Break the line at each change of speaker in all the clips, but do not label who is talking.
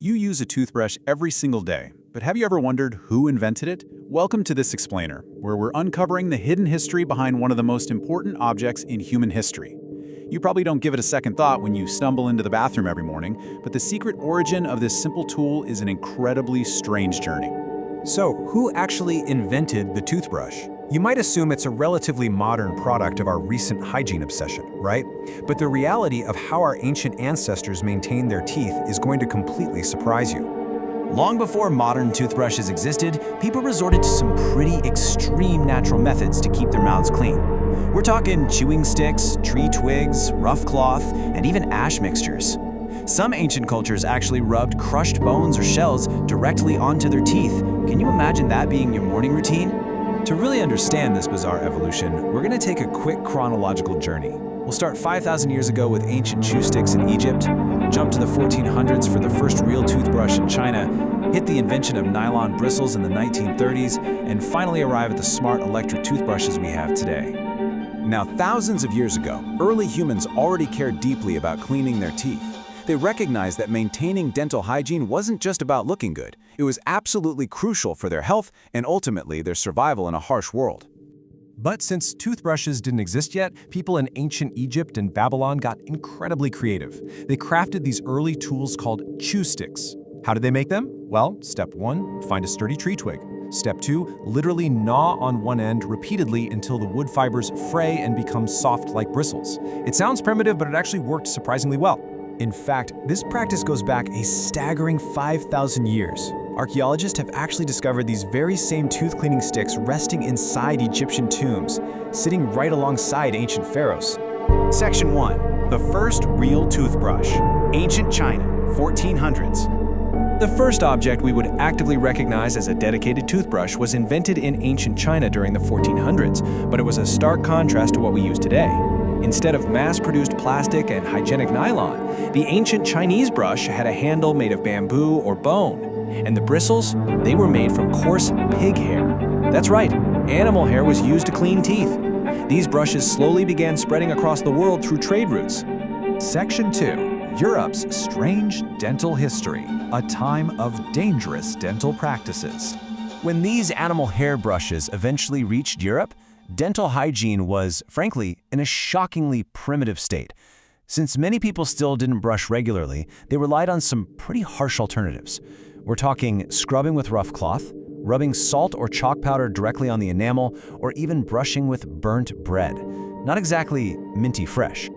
You use a toothbrush every single day, but have you ever wondered who invented it? Welcome to this explainer, where we're uncovering the hidden history behind one of the most important objects in human history. You probably don't give it a second thought when you stumble into the bathroom every morning, but the secret origin of this simple tool is an incredibly strange journey.
So, who actually invented the toothbrush? You might assume it's a relatively modern product of our recent hygiene obsession, right? But the reality of how our ancient ancestors maintained their teeth is going to completely surprise you.
Long before modern toothbrushes existed, people resorted to some pretty extreme natural methods to keep their mouths clean. We're talking chewing sticks, tree twigs, rough cloth, and even ash mixtures. Some ancient cultures actually rubbed crushed bones or shells directly onto their teeth. Can you imagine that being your morning routine? To really understand this bizarre evolution, we're going to take a quick chronological journey. We'll start 5,000 years ago with ancient chew sticks in Egypt, jump to the 1400s for the first real toothbrush in China, hit the invention of nylon bristles in the 1930s, and finally arrive at the smart electric toothbrushes we have today.
Now, thousands of years ago, early humans already cared deeply about cleaning their teeth. They recognized that maintaining dental hygiene wasn't just about looking good. It was absolutely crucial for their health and ultimately their survival in a harsh world.
But since toothbrushes didn't exist yet, people in ancient Egypt and Babylon got incredibly creative. They crafted these early tools called chew sticks. How did they make them? Well, step 1, find a sturdy tree twig. Step 2, literally gnaw on one end repeatedly until the wood fibers fray and become soft like bristles. It sounds primitive, but it actually worked surprisingly well. In fact, this practice goes back a staggering 5,000 years. Archaeologists have actually discovered these very same tooth-cleaning sticks resting inside Egyptian tombs, sitting right alongside ancient pharaohs.
Section 1. The first real toothbrush. Ancient China, 1400s.
The first object we would actively recognize as a dedicated toothbrush was invented in ancient China during the 1400s, but it was a stark contrast to what we use today. Instead of mass-produced plastic and hygienic nylon, the ancient Chinese brush had a handle made of bamboo or bone, and the bristles, they were made from coarse pig hair. That's right, animal hair was used to clean teeth. These brushes slowly began spreading across the world through trade routes.
Section 2. Europe's strange dental history, a time of dangerous dental practices.
When these animal hair brushes eventually reached Europe, dental hygiene was, frankly, in a shockingly primitive state. Since many people still didn't brush regularly, they relied on some pretty harsh alternatives. We're talking scrubbing with rough cloth, rubbing salt or chalk powder directly on the enamel, or even brushing with burnt bread. Not exactly minty fresh.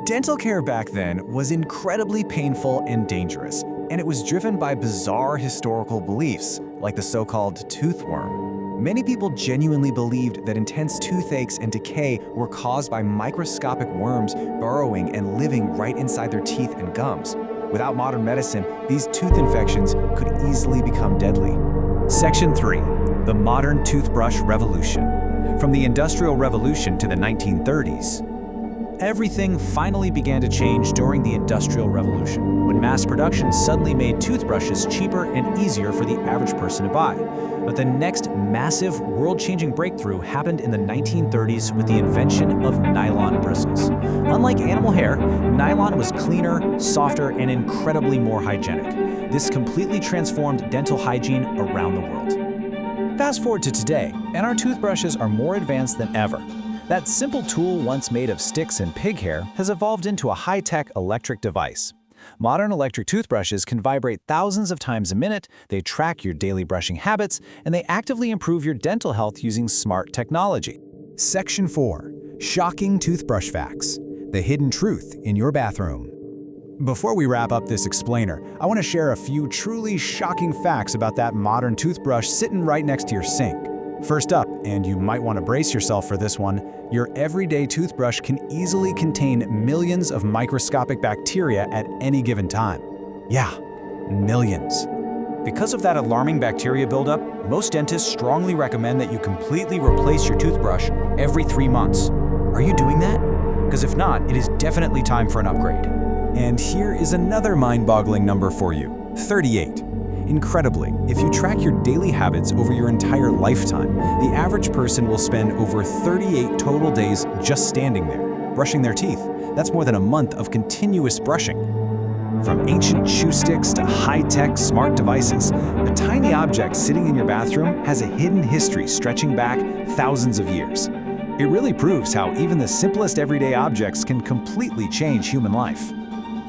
Dental care back then was incredibly painful and dangerous, and it was driven by bizarre historical beliefs, like the so-called toothworm. Many people genuinely believed that intense toothaches and decay were caused by microscopic worms burrowing and living right inside their teeth and gums. Without modern medicine, these tooth infections could easily become deadly.
Section 3. The modern toothbrush revolution. From the Industrial Revolution to the 1930s, everything finally began to change during the Industrial Revolution, when mass production suddenly made toothbrushes cheaper and easier for the average person to buy. But the next massive, world-changing breakthrough happened in the 1930s with the invention of nylon bristles. Unlike animal hair, nylon was cleaner, softer, and incredibly more hygienic. This completely transformed dental hygiene around the world. Fast forward to today, and our toothbrushes are more advanced than ever. That simple tool once made of sticks and pig hair has evolved into a high-tech electric device. Modern electric toothbrushes can vibrate thousands of times a minute, they track your daily brushing habits, and they actively improve your dental health using smart technology.
Section 4. Shocking toothbrush facts. The hidden truth in your bathroom. Before we wrap up this explainer, I want to share a few truly shocking facts about that modern toothbrush sitting right next to your sink. First up, and you might want to brace yourself for this one, your everyday toothbrush can easily contain millions of microscopic bacteria at any given time. Yeah, millions. Because of that alarming bacteria buildup, most dentists strongly recommend that you completely replace your toothbrush every 3 months. Are you doing that? Because if not, it is definitely time for an upgrade. And here is another mind-boggling number for you, 38. Incredibly, if you track your daily habits over your entire lifetime, the average person will spend over 38 total days just standing there, brushing their teeth. That's more than a month of continuous brushing.
From ancient chew sticks to high-tech smart devices, a tiny object sitting in your bathroom has a hidden history stretching back thousands of years. It really proves how even the simplest everyday objects can completely change human life.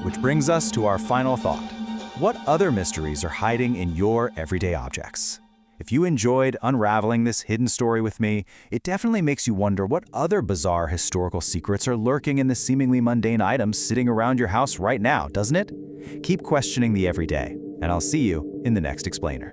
Which brings us to our final thought. What other mysteries are hiding in your everyday objects? If you enjoyed unraveling this hidden story with me, it definitely makes you wonder what other bizarre historical secrets are lurking in the seemingly mundane items sitting around your house right now, doesn't it? Keep questioning the everyday, and I'll see you in the next explainer.